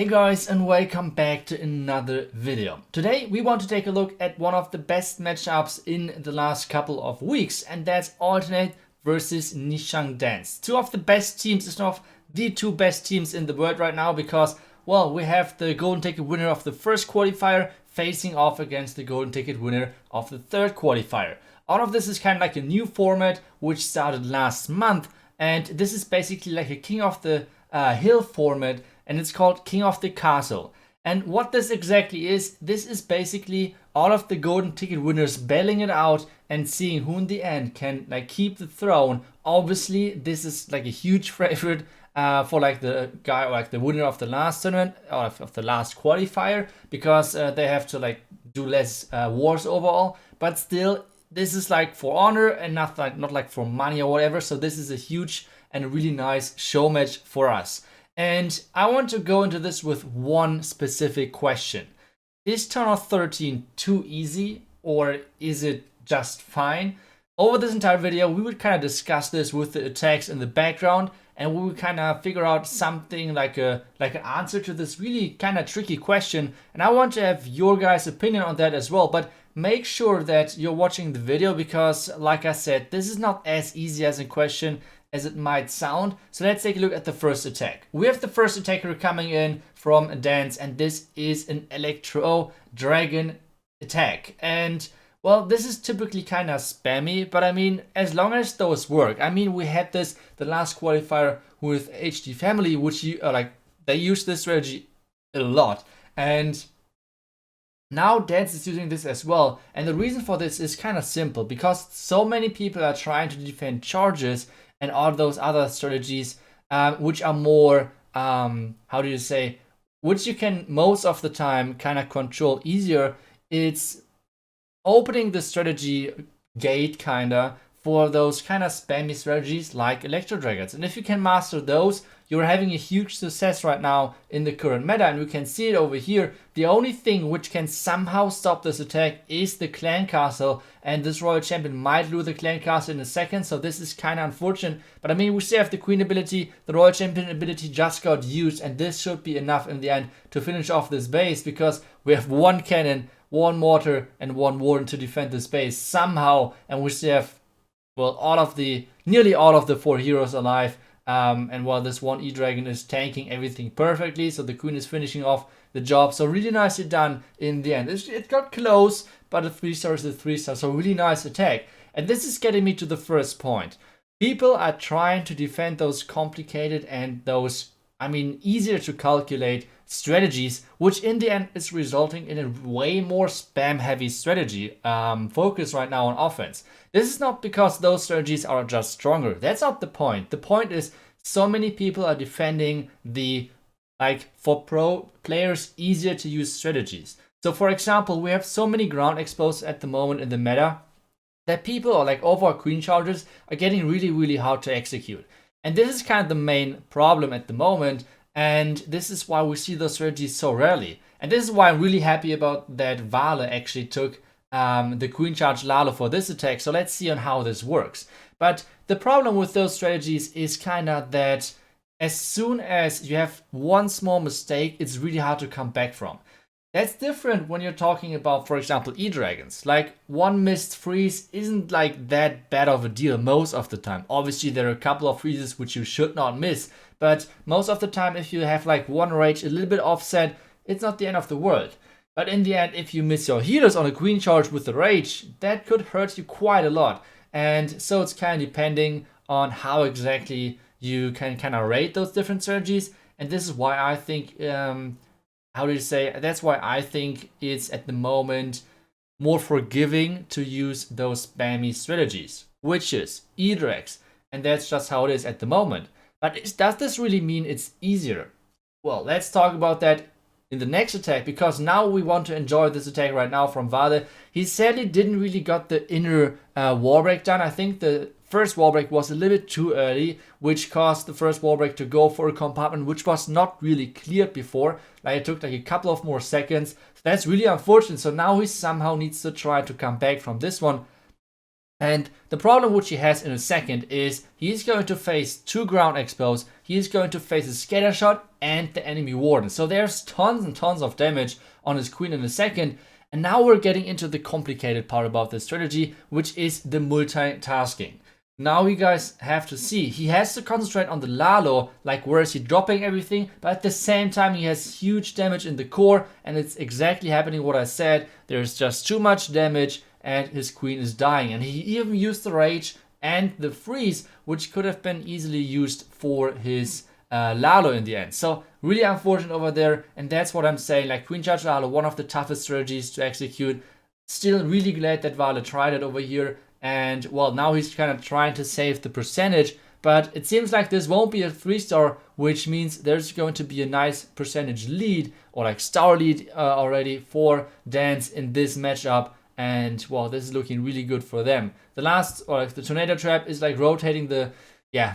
Hey guys, and welcome back to another video. Today we want to take a look at one of the best matchups in the last couple of weeks, and that's Alternate versus Nishang Dance. Two of the best teams, if not the two best teams in the world right now, because, well, we have the golden ticket winner of the first qualifier facing off against the golden ticket winner of the third qualifier. All of this is kind of like a new format which started last month, and this is basically like a King of the Hill format, and it's called King of the Castle. And what this exactly is, this is basically all of the golden ticket winners battling it out and seeing who in the end can like keep the throne. Obviously, this is like a huge favorite for like the guy or like the winner of the last tournament or of the last qualifier, because they have to like do less wars overall. But still, this is like for honor and not like for money or whatever. So this is a huge and a really nice show match for us. And I want to go into this with one specific question. Is Townhall 13 too easy, or is it just fine? Over this entire video, we would kind of discuss this with the attacks in the background, and we would kind of figure out something like an answer to this really kind of tricky question. And I want to have your guys' opinion on that as well. But make sure that you're watching the video, because like I said, this is not as easy as a question as it might sound. So let's take a look at the first attack. We have the first attacker coming in from Dance, and this is an Electro Dragon attack. And well, this is typically kind of spammy, but I mean, as long as those work. I mean, we had this the last qualifier with HD Family, which they use this strategy a lot, and now Dance is using this as well. And the reason for this is kind of simple, because so many people are trying to defend charges and all those other strategies, which are more, which you can most of the time kind of control easier. It's opening the strategy gate kind of for those kind of spammy strategies like Electro Dragons. And if you can master those, you're having a huge success right now in the current meta, and we can see it over here. The only thing which can somehow stop this attack is the clan castle, and this royal champion might lose the clan castle in a second, so this is kind of unfortunate. But I mean, we still have the queen ability, the royal champion ability just got used, and this should be enough in the end to finish off this base, because we have one cannon, one mortar, and one warden to defend this base somehow, and we still have, well, nearly all of the 4 heroes alive. And while this one E-Dragon is tanking everything perfectly, so the queen is finishing off the job. So really nicely done in the end. It got close, but a 3-star is a 3-star, so really nice attack. And this is getting me to the first point. People are trying to defend those complicated and those, I mean, easier to calculate strategies, which in the end is resulting in a way more spam-heavy strategy focus right now on offense. This is not because those strategies are just stronger. That's not the point. The point is so many people are defending the, for pro players, easier to use strategies. So for example, we have so many ground expos at the moment in the meta that people are over queen charges are getting really, really hard to execute. And this is kind of the main problem at the moment. And this is why we see those strategies so rarely. And this is why I'm really happy about that ZABLA actually took the queen charge Lalo for this attack. So let's see on how this works. But the problem with those strategies is kind of that as soon as you have one small mistake, it's really hard to come back from. That's different when you're talking about, for example, E-Dragons. Like, one missed freeze isn't like that bad of a deal most of the time. Obviously, there are a couple of freezes which you should not miss. But most of the time, if you have like one rage a little bit offset, it's not the end of the world. But in the end, if you miss your healers on a queen charge with the rage, that could hurt you quite a lot. And so it's kind of depending on how exactly you can kind of rate those different strategies. And this is why I think, that's why I think it's at the moment more forgiving to use those spammy strategies, which is E-Drags. And that's just how it is at the moment. But does this really mean it's easier? Well, let's talk about that in the next attack, because now we want to enjoy this attack right now from ZABLA. He sadly didn't really got the inner wall break done. I think the first wall break was a little bit too early, which caused the first wall break to go for a compartment which was not really cleared before. Like, it took like a couple of more seconds. So that's really unfortunate. So now he somehow needs to try to come back from this one. And the problem which he has in a second is he's going to face 2 ground expos. he's going to face a scatter shot and the enemy warden. So there's tons and tons of damage on his queen in a second. And now we're getting into the complicated part about this strategy, which is the multitasking. Now you guys have to see, he has to concentrate on the Lalo, like where is he dropping everything, but at the same time he has huge damage in the core, and it's exactly happening what I said. There's just too much damage and his queen is dying, and he even used the rage and the freeze, which could have been easily used for his Lalo in the end. So really unfortunate over there, and that's what I'm saying, like Queen Charge Lalo, one of the toughest strategies to execute. Still really glad that Vale tried it over here, and well, now he's kind of trying to save the percentage, but it seems like this won't be a 3-star, which means there's going to be a nice percentage lead, or like star lead already for Dance in this matchup. And well, this is looking really good for them. The last, or like the tornado trap, is like rotating the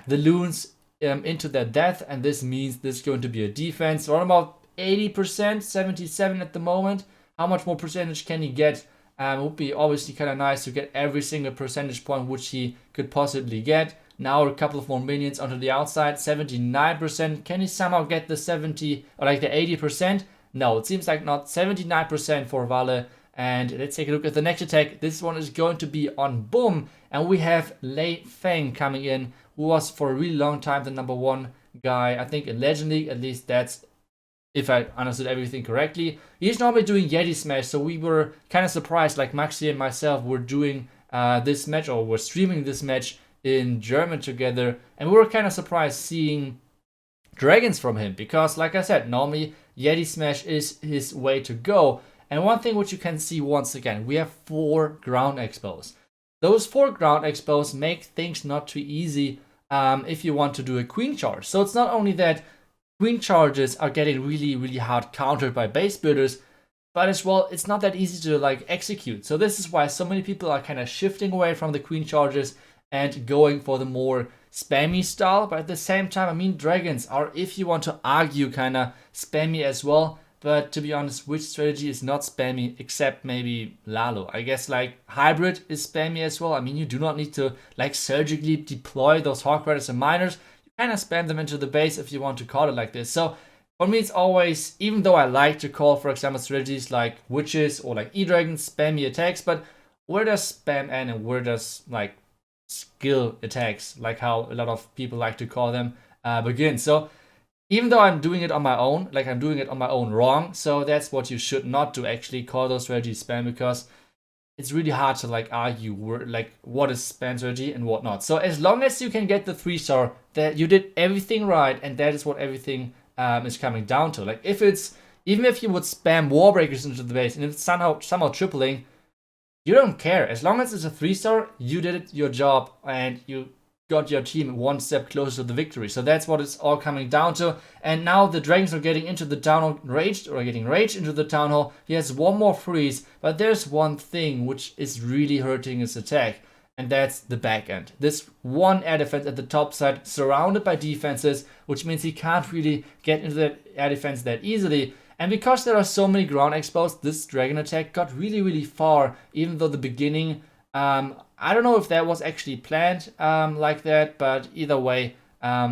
loons into their death, and this means this is going to be a defense around about 80%, 77 at the moment. How much more percentage can he get? It would be obviously kind of nice to get every single percentage point which he could possibly get. Now a couple of more minions onto the outside, 79%. Can he somehow get the 70 or like the 80%? No, it seems like not. 79% for Vale. And let's take a look at the next attack. This one is going to be on Boom. And we have Lei Feng coming in, who was for a really long time the #1 guy. I think in Legend League, at least that's if I understood everything correctly. He's normally doing Yeti Smash, so we were kind of surprised, like Maxi and myself were doing this match, or were streaming this match in German together. And we were kind of surprised seeing dragons from him, because like I said, normally Yeti Smash is his way to go. And one thing which you can see once again, we have 4 ground expos. Those 4 ground expos make things not too easy if you want to do a queen charge. So it's not only that queen charges are getting really, really hard countered by base builders, but as well, it's not that easy to like execute. So this is why so many people are kind of shifting away from the queen charges and going for the more spammy style. But at the same time, I mean, dragons are, if you want to argue, kind of spammy as well. But to be honest, which strategy is not spammy except maybe Lalo? I guess like Hybrid is spammy as well. I mean, you do not need to like surgically deploy those Hawk Riders and Miners. You kind of spam them into the base if you want to call it like this. So for me, it's always, even though I like to call, for example, strategies like Witches or like E-Dragons spammy attacks, but where does spam end and where does like skill attacks, like how a lot of people like to call them, begin? So even though I'm doing it on my own, like I'm doing it on my own wrong, so that's what you should not do, actually call those strategies spam, because it's really hard to like argue like what is spam strategy and what not. So as long as you can get the 3-star, that you did everything right, and that is what everything is coming down to. Like if it's, even if you would spam War Breakers into the base and if it's somehow tripling, you don't care. As long as it's a 3-star, you did your job and you got your team one step closer to the victory. So that's what it's all coming down to. And now the dragons are getting into the Townhall raged, or getting raged into the Townhall. He has one more freeze, but there's one thing which is really hurting his attack, and that's the back end. This one air defense at the top side, surrounded by defenses, which means he can't really get into that air defense that easily. And because there are so many ground expos, this dragon attack got really, really far, even though the beginning, I don't know if that was actually planned like that, but either way,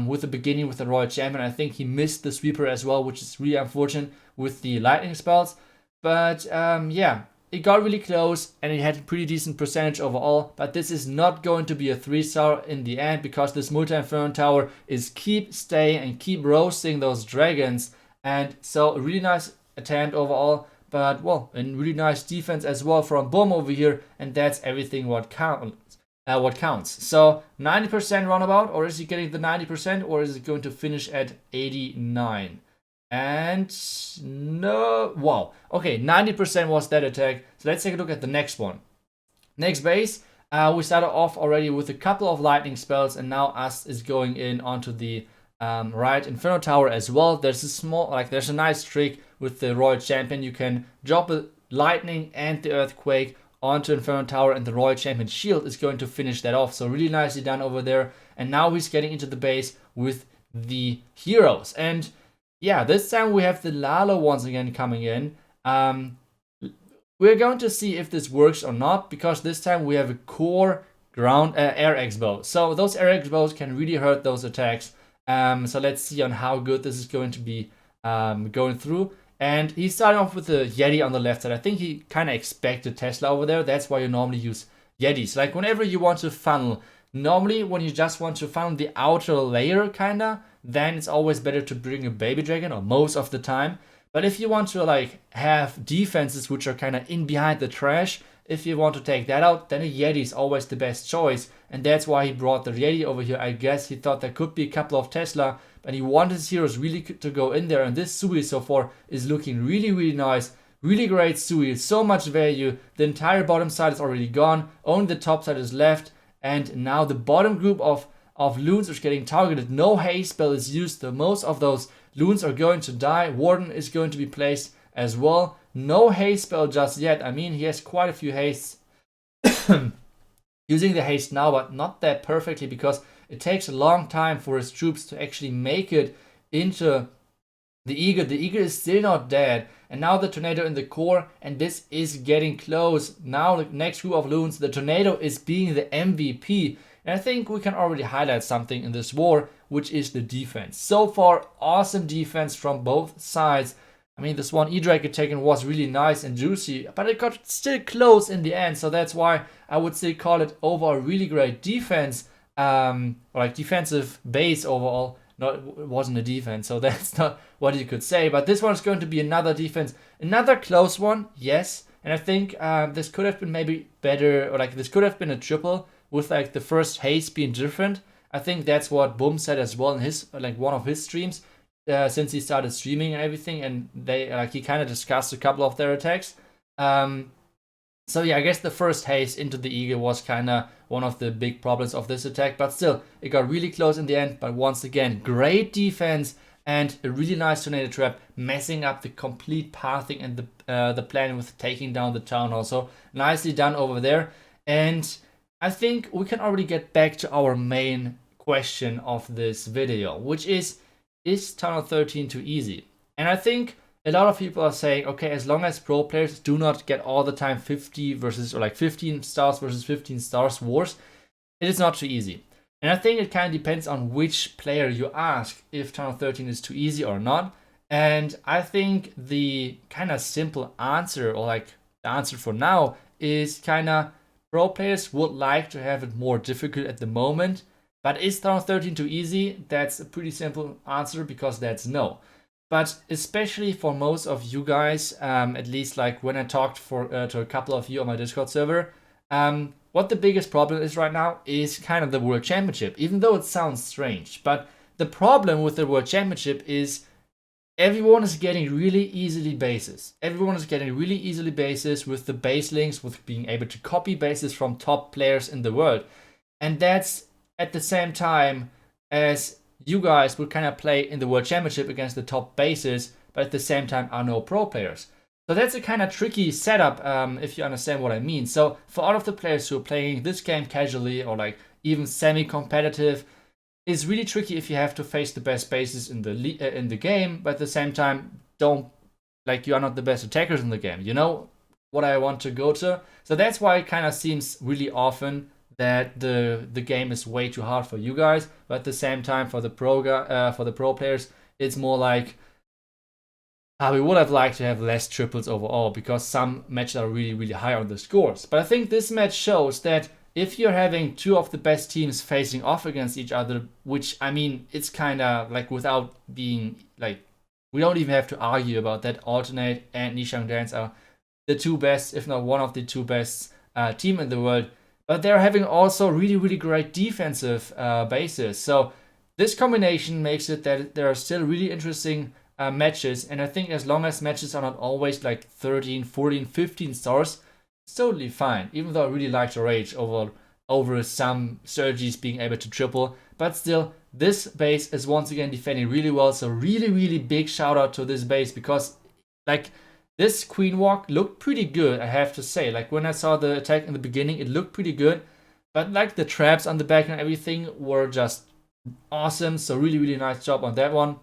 with the beginning with the Royal Champion, I think he missed the sweeper as well, which is really unfortunate with the lightning spells. But yeah, it got really close and it had a pretty decent percentage overall, but this is not going to be a 3-star in the end, because this multi-inferno tower is keep staying and keep roasting those dragons. And so a really nice attempt overall, but well, a really nice defense as well from Boom over here, and that's everything what counts. So 90% roundabout, or is he getting the 90%, or is it going to finish at 89? And no, wow. Okay, 90% was that attack. So let's take a look at the next one. Next base, we started off already with a couple of lightning spells, and now Us is going in onto the right Inferno Tower as well. There's a nice trick with the Royal Champion. You can drop a lightning and the earthquake onto Inferno Tower, and the Royal Champion shield is going to finish that off. So really nicely done over there. And now he's getting into the base with the heroes. And yeah, this time we have the Lalo once again coming in. We're going to see if this works or not, because this time we have a core ground air expo. So those air expos can really hurt those attacks. So let's see on how good this is going to be going through. And he's starting off with the Yeti on the left side. I think he kind of expected Tesla over there. That's why you normally use Yetis. Like whenever you want to funnel, normally when you just want to funnel the outer layer kinda, then it's always better to bring a baby dragon, or most of the time. But if you want to like have defenses which are kind of in behind the trash, if you want to take that out, then a Yeti is always the best choice. And that's why he brought the Yeti over here. I guess he thought there could be a couple of Tesla, but he wanted his heroes really to go in there. And this Sui so far is looking really, really nice. Really great Sui, so much value. The entire bottom side is already gone. Only the top side is left. And now the bottom group of loons is getting targeted. No haste spell is used. So most of those loons are going to die. Warden is going to be placed as well. No haste spell just yet. I mean, he has quite a few hastes. Using the haste now, but not that perfectly, because it takes a long time for his troops to actually make it into the eagle. The eagle is still not dead. And now the tornado in the core, and this is getting close. Now the next group of loons, the tornado is being the MVP. And I think we can already highlight something in this war, which is the defense. So far, awesome defense from both sides. I mean, this one E-Dragon taken was really nice and juicy, but it got still close in the end. So that's why I would still call it overall really great defense, or like defensive base overall. No, it wasn't a defense, so that's not what you could say. But this one is going to be another defense, another close one, yes. And I think this could have been maybe better, or like this could have been a triple with like the first haste being different. I think that's what Boom said as well in his like one of his streams. Since he started streaming and everything, and they like he kind of discussed a couple of their attacks. So yeah, I guess the first haste into the eagle was kind of one of the big problems of this attack, but still it got really close in the end. But once again, great defense and a really nice tornado trap, messing up the complete pathing and the plan with taking down the town hall. So nicely done over there. And I think we can already get back to our main question of this video, which is Townhall 13 too easy? And I think a lot of people are saying, okay, as long as pro players do not get all the time 50 versus, or like 15 stars versus 15 stars wars, it is not too easy. And I think it kind of depends on which player you ask if Townhall 13 is too easy or not. And I think the kind of simple answer, or like the answer for now, is kind of pro players would like to have it more difficult at the moment. But is Townhall 13 too easy? That's a pretty simple answer, because that's no. But especially for most of you guys, at least like when I talked to a couple of you on my Discord server, what the biggest problem is right now is kind of the World Championship, even though it sounds strange. But the problem with the World Championship is everyone is getting really easily bases. Everyone is getting really easily bases with the base links, with being able to copy bases from top players in the world. And that's at the same time as you guys would kind of play in the World Championship against the top bases, but at the same time are no pro players. So that's a kind of tricky setup, if you understand what I mean. So for all of the players who are playing this game casually, or like even semi-competitive, it's really tricky if you have to face the best bases in the game, but at the same time you are not the best attackers in the game. You know what I want to go to? So that's why it kind of seems really often that the game is way too hard for you guys, but at the same time for the pro players, it's more like we would have liked to have less triples overall, because some matches are really, really high on the scores. But I think this match shows that if you're having two of the best teams facing off against each other, which I mean, it's kind of like without being like, we don't even have to argue about that. Alternate and Nishang Dance are the two best, if not one of the two best team in the world. But they're having also really, really great defensive bases. So this combination makes it that there are still really interesting matches. And I think as long as matches are not always like 13, 14, 15 stars, it's totally fine. Even though I really like to rage over some strategies being able to triple. But still, this base is once again defending really well. So really, really big shout out to this base, because like this queen walk looked pretty good, I have to say. Like when I saw the attack in the beginning, it looked pretty good. But like the traps on the back and everything were just awesome. So really, really nice job on that one.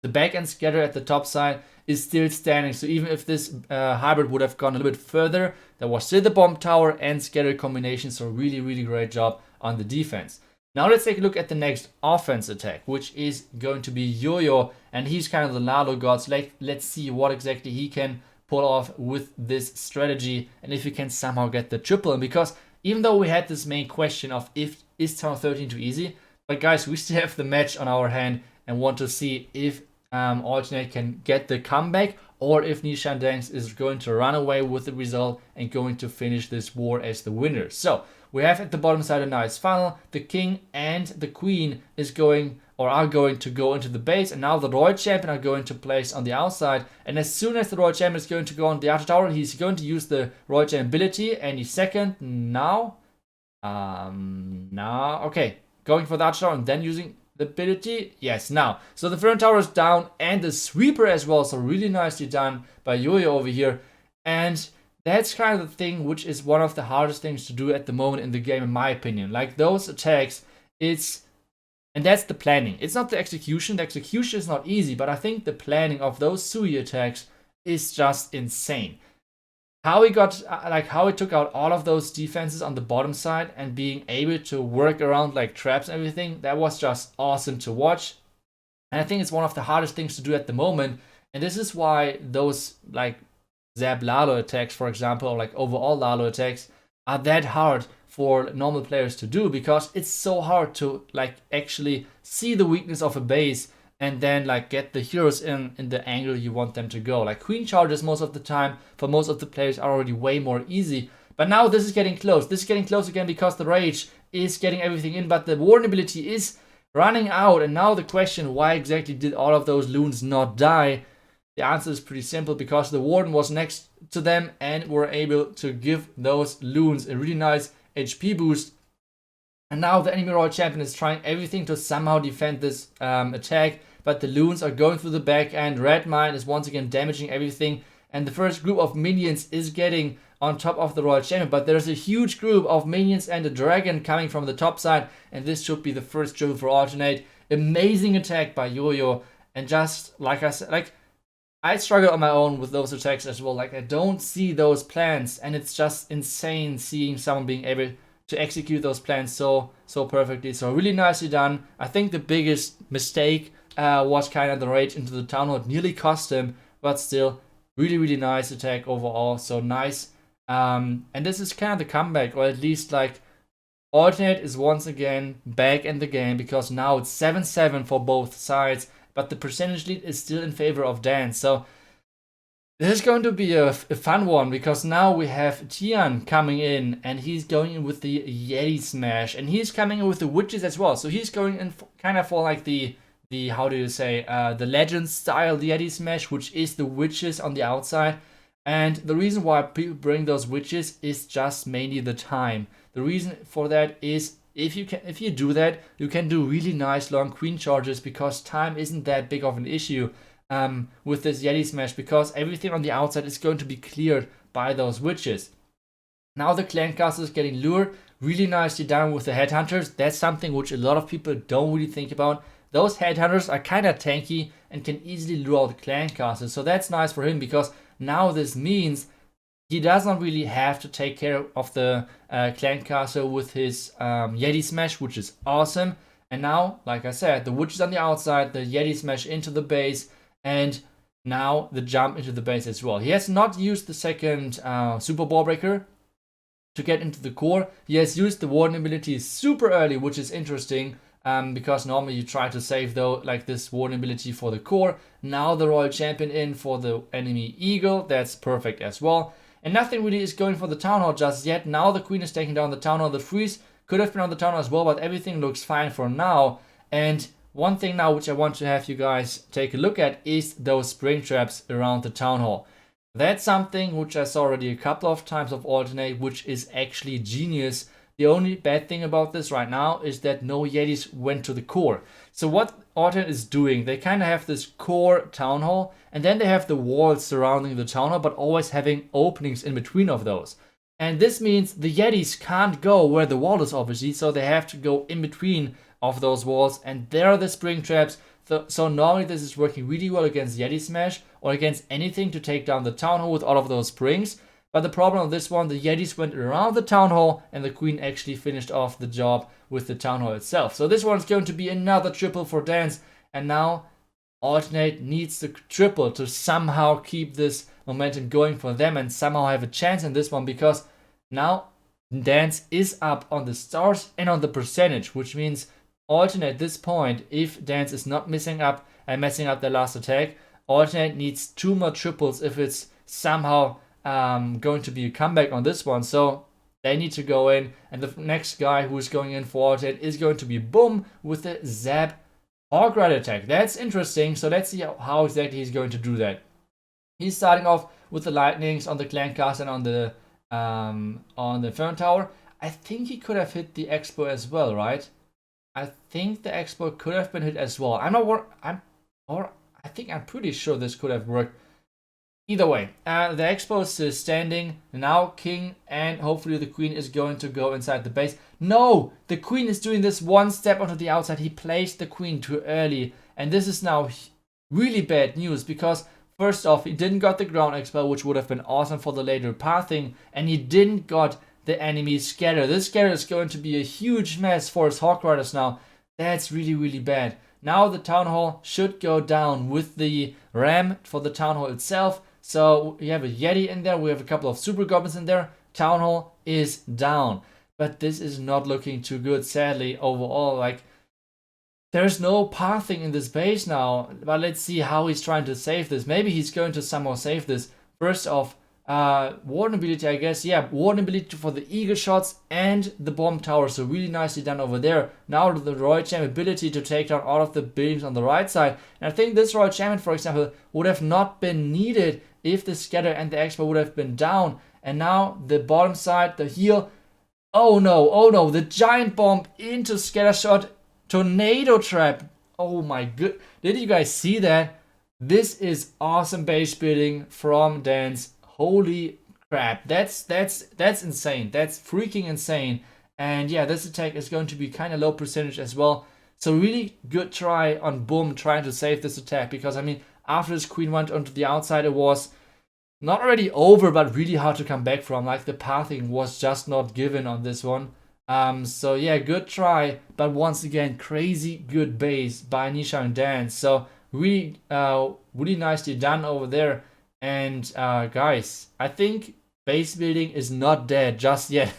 The back end scatter at the top side is still standing. So even if this hybrid would have gone a little bit further, there was still the bomb tower and scatter combination. So really, really great job on the defense. Now let's take a look at the next offense attack, which is going to be Yoyo, and he's kind of the Lalo god. So let's see what exactly he can pull off with this strategy, and if he can somehow get the triple. And because even though we had this main question of if is Town 13 too easy, but guys, we still have the match on our hand and want to see if Alternate can get the comeback, or if Nishan is going to run away with the result and going to finish this war as the winner. So we have at the bottom side a nice funnel. The king and the queen is going or are going to go into the base, and now the royal champion are going to place on the outside. And as soon as the royal champion is going to go on the outer tower, he's going to use the royal champion ability any second now. Okay, going for the outer tower and then using the ability, yes, now. So the front tower is down and the sweeper as well, so really nicely done by Yoyo over here. And that's kind of the thing which is one of the hardest things to do at the moment in the game, in my opinion. Like those attacks, and that's the planning. It's not the execution. The execution is not easy, but I think the planning of those Sui attacks is just insane. How he got, how he took out all of those defenses on the bottom side and being able to work around like traps and everything, that was just awesome to watch. And I think it's one of the hardest things to do at the moment. And this is why those like ZABLA attacks, for example, or like overall Lalo attacks are that hard for normal players to do, because it's so hard to like actually see the weakness of a base and then like get the heroes in the angle you want them to go. Like queen charges most of the time for most of the players are already way more easy. But now this is getting close. This is getting close again because the rage is getting everything in, but the warden ability is running out. And now the question, why exactly did all of those loons not die? The answer is pretty simple, because the warden was next to them and were able to give those loons a really nice HP boost. And now the enemy royal champion is trying everything to somehow defend this attack, but the loons are going through the back end. Red mine is once again damaging everything, and the first group of minions is getting on top of the royal champion, but there's a huge group of minions and a dragon coming from the top side, and this should be the first triple for Alternate. Amazing attack by Yoyo, and just like I said, like I struggle on my own with those attacks as well. Like I don't see those plans, and it's just insane seeing someone being able to execute those plans so perfectly. So really nicely done. I think the biggest mistake was kind of the rage into the town hall. It nearly cost him, but still really nice attack overall. So nice. And this is kind of the comeback, or at least like Alternate is once again back in the game, because now it's 7-7 for both sides, but the percentage lead is still in favor of Dan. So this is going to be a fun one, because now we have Tian coming in, and he's going in with the Yeti Smash, and he's coming in with the witches as well. So he's going in kind of for like the how do you say, the legend style Yeti Smash, which is the witches on the outside. And the reason why people bring those witches is just mainly the time. The reason for that is if you do that, you can do really nice long queen charges, because time isn't that big of an issue with this Yeti Smash, because everything on the outside is going to be cleared by those witches. Now the clan castle is getting lured really nicely down with the headhunters. That's something which a lot of people don't really think about. Those headhunters are kind of tanky and can easily lure out the clan castle. So that's nice for him, because now this means he does not really have to take care of the clan castle with his Yeti Smash, which is awesome. And now, like I said, the witches on the outside, the Yeti Smash into the base, and now the jump into the base as well. He has not used the second Super Ball Breaker to get into the core. He has used the warden ability super early, which is interesting, because normally you try to save though like this warden ability for the core. Now the royal champion in for the enemy eagle. That's perfect as well. And nothing really is going for the town hall just yet. Now the queen is taking down the town hall. The freeze could have been on the town hall as well, but everything looks fine for now. And one thing now which I want to have you guys take a look at is those spring traps around the town hall. That's something which I saw already a couple of times of Alternate, which is actually genius. The only bad thing about this right now is that no Yetis went to the core. So what Alternate is doing, they kind of have this core town hall, and then they have the walls surrounding the town hall, but always having openings in between of those. And this means the Yetis can't go where the wall is, obviously, so they have to go in between of those walls, and there are the spring traps. So normally this is working really well against Yeti Smash or against anything to take down the town hall with all of those springs. But the problem of this one, the Yetis went around the Town Hall and the Queen actually finished off the job with the Town Hall itself. So this one's going to be another triple for Dance, and now Alternate needs the triple to somehow keep this momentum going for them and somehow have a chance in this one, because now Dance is up on the stars and on the percentage, which means Alternate at this point, if Dance is not messing up their last attack, Alternate needs 2 more triples if it's somehow going to be a comeback on this one. So they need to go in, and the next guy who is going in for Alternate is going to be Boom with the Zap Hawk Rider attack. That's interesting. So let's see how exactly he's going to do that. He's starting off with the lightnings on the Clan Castle and on the Inferno Tower. I think he could have hit the Expo as well, right? I think the Expo could have been hit as well. I'm pretty sure this could have worked. Either way, the Expo is standing. Now King and hopefully the Queen is going to go inside the base. No! The Queen is doing this one step onto the outside. He placed the Queen too early. And this is now really bad news, because first off, he didn't got the ground Expo, which would have been awesome for the later pathing. And he didn't got the enemy scatter. This scatter is going to be a huge mess for his Hawk Riders now. That's really, really bad. Now the Town Hall should go down with the Ram for the Town Hall itself. So we have a Yeti in there, we have a couple of Super Goblins in there. Town Hall is down. But this is not looking too good, sadly, overall. Like, there's no pathing in this base now. But let's see how he's trying to save this. Maybe he's going to somehow save this. First off, Warden ability, I guess. Yeah, Warden ability for the Eagle shots and the Bomb Tower. So really nicely done over there. Now the Royal Champion ability to take down all of the buildings on the right side. And I think this Royal Champion, for example, would have not been needed if the Scatter and the Expo would have been down. And now the bottom side, the heal. Oh no, the giant bomb into Scatter shot. Tornado trap. Oh my god. Did you guys see that? This is awesome base building from Dance. Holy crap. That's insane. That's freaking insane. And yeah, this attack is going to be kind of low percentage as well. So really good try on Boom trying to save this attack, because I mean, after his Queen went onto the outside, it was not already over, but really hard to come back from. Like, the pathing was just not given on this one. So yeah, good try, but once again, crazy good base by Nisha and Dance. So really, really nicely done over there. And guys, I think base building is not dead just yet.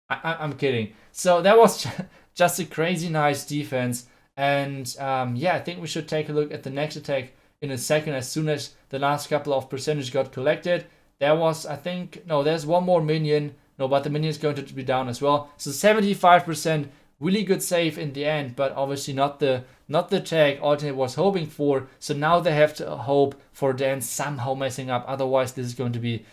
I'm kidding. So that was just a crazy nice defense. And yeah, I think we should take a look at the next attack in a second, as soon as the last couple of percentage got collected. There was, I think, no, there's one more minion. No, but the minion is going to be down as well. So 75%, really good save in the end, but obviously not the tag Alternate was hoping for. So now they have to hope for Dance somehow messing up. Otherwise, this is going to be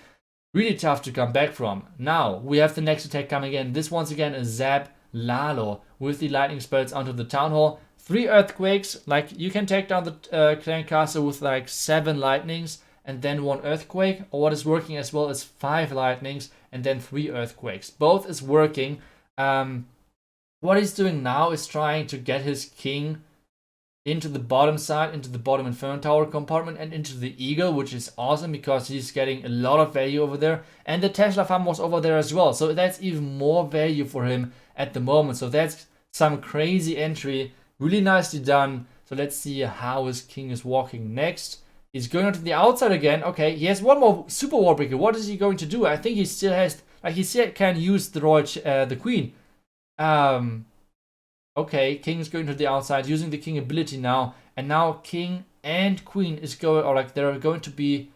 really tough to come back from. Now we have the next attack coming in. This once again is ZABLA with the lightning spells onto the Town Hall. 3 earthquakes. Like, you can take down the Clan Castle with like 7 lightnings and then 1 earthquake. Or what is working as well is 5 lightnings and then 3 earthquakes. Both is working. What he's doing now is trying to get his king into the bottom side, into the bottom Inferno Tower compartment and into the Eagle, which is awesome because he's getting a lot of value over there. And the Tesla farm was over there as well, so that's even more value for him at the moment. So that's some crazy entry, really nicely done. So let's see how his king is walking next. He's going onto the outside again. Okay, he has one more super war breaker. What is he going to do? I think he still has, like, he still can use the queen. Okay, king is going to the outside, using the king ability now, and now king and queen is going, or like they're going to be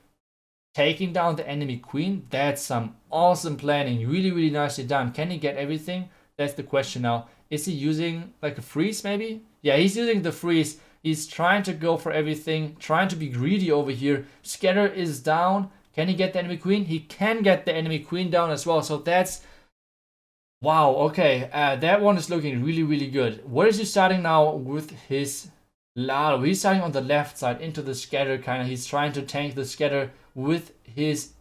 taking down the enemy queen. That's some awesome planning, really, really nicely done. Can he get everything? That's the question now. Is he using like a freeze maybe? Yeah, he's using the freeze. He's trying to go for everything, trying to be greedy over here. Scatter is down. Can he get the enemy queen? He can get the enemy queen down as well, so that's... Wow, okay, that one is looking really, really good. Where is he starting now with his Lalo? He's starting on the left side into the scatter, kind of. He's trying to tank the scatter with his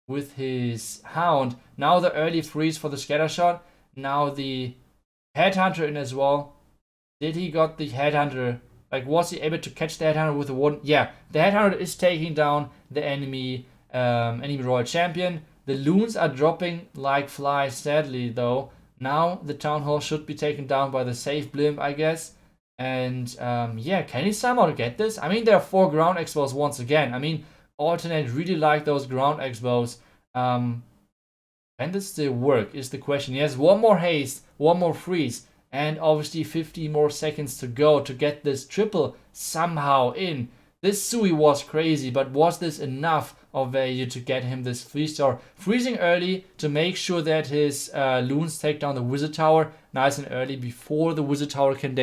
hound. Now the early freeze for the scatter shot. Now the headhunter in as well. Did he got the headhunter? Like, was he able to catch the headhunter with the one? Yeah, the headhunter is taking down the enemy enemy royal champion. The loons are dropping like flies, sadly though. Now the town hall should be taken down by the safe blimp, I guess. And yeah, can he somehow get this? I mean, there are 4 ground expos once again. I mean, Alternate really like those ground expos. Can this still work is the question. He has 1 more haste, 1 more freeze, and obviously 50 more seconds to go to get this triple somehow in. This Sui was crazy, but was this enough of value to get him this 3-star? Freezing early to make sure that his loons take down the wizard tower nice and early before the wizard tower can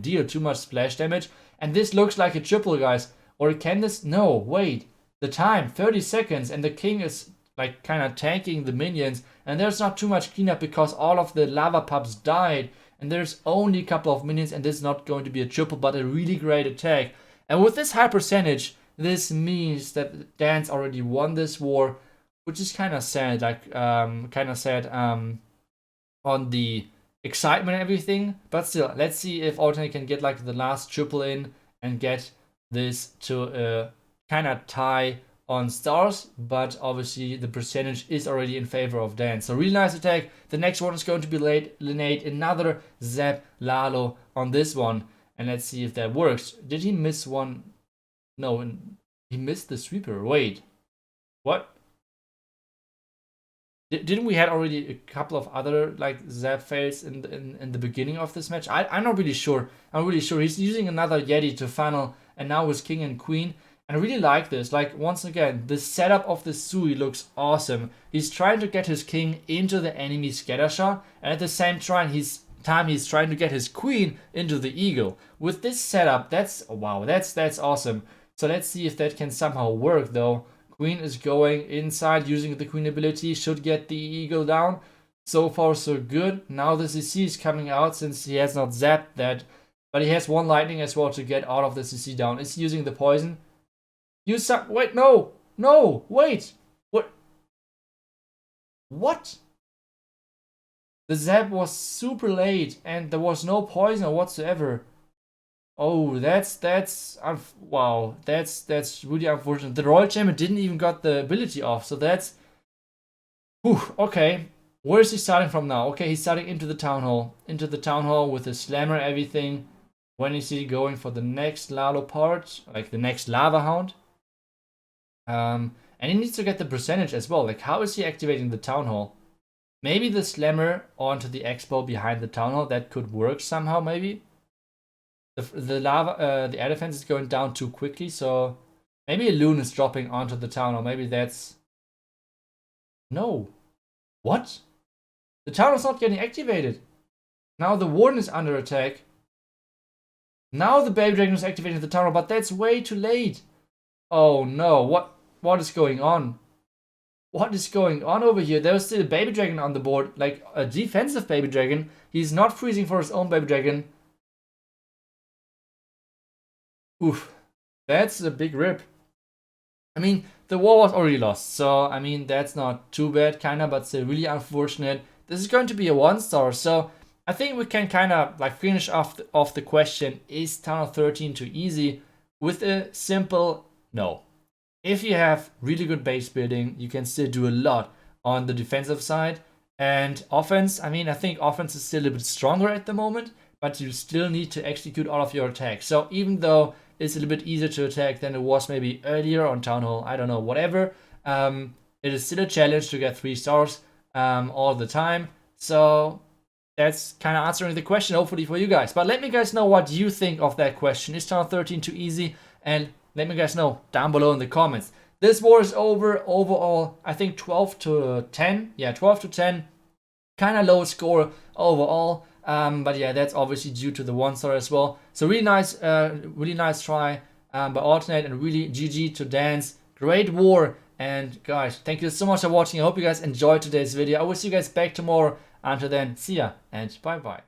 deal too much splash damage. And this looks like a triple, guys. Or can this? No, wait. The time, 30 seconds, and the king is like kind of tanking the minions, and there's not too much cleanup because all of the lava pups died, and there's only a couple of minions, and this is not going to be a triple, but a really great attack. And with this high percentage, this means that Dan's already won this war, which is kind of sad, like on the excitement and everything. But still, let's see if Alternate can get like the last triple in and get this to kind of tie on stars, but obviously the percentage is already in favor of Dan. So really nice attack. The next one is going to be Latelennate, another Zap Lalo on this one. And let's see if that works. Did he miss one? No, he missed the sweeper. Wait, what? Didn't we had already a couple of other like Zap fails in the beginning of this match? I'm not really sure. I'm really sure he's using another Yeti to funnel, and now with King and Queen. And I really like this. Like, once again, the setup of the Sui looks awesome. He's trying to get his king into the enemy scatter shot, and at the same time he's trying to get his queen into the eagle. With this setup, that's wow, that's awesome. So let's see if that can somehow work though. Queen is going inside using the queen ability, should get the eagle down. So far so good. Now the CC is coming out since he has not zapped that, but he has 1 lightning as well to get out of the CC down. Is he using the poison? Wait, no, wait, what? The zap was super late and there was no poison whatsoever. Oh, wow, that's really unfortunate. The Royal Chamber didn't even got the ability off, so that's, whew, okay. Where is he starting from now? Okay, he's starting into the town hall with the slammer, everything. When is he going for the next Lalo part, like the next lava hound? And he needs to get the percentage as well. Like, how is he activating the town hall? Maybe the slammer onto the expo behind the town hall, that could work somehow. Maybe the air defense is going down too quickly, so maybe a loon is dropping onto the town hall. Maybe that's no. What? The town hall's not getting activated. Now the warden is under attack. Now the baby dragon is activating the town hall, but that's way too late. Oh no, what is going on? What is going on over here? There's still a baby dragon on the board, like a defensive baby dragon. He's not freezing for his own baby dragon. Oof, that's a big rip. I mean, the war was already lost, so I mean, that's not too bad, kinda, but still really unfortunate. This is going to be a 1-star, so I think we can kind of like finish off the question, is Townhall 13 too easy? With a simple no. If you have really good base building, you can still do a lot on the defensive side. And offense, I mean, I think offense is still a bit stronger at the moment, but you still need to execute all of your attacks. So even though it's a little bit easier to attack than it was maybe earlier on Town Hall, I don't know, whatever, it is still a challenge to get 3 stars all the time. So that's kind of answering the question, hopefully, for you guys. But let me guys know what you think of that question. Is Town 13 too easy? And let me guys know down below in the comments. This war is over. Overall, I think 12 to 10. Yeah, 12 to 10. Kind of low score overall. But yeah, that's obviously due to the 1-star as well. So really nice try by Alternate, and really GG to Dance. Great war. And guys, thank you so much for watching. I hope you guys enjoyed today's video. I will see you guys back tomorrow. Until then, see ya and bye bye.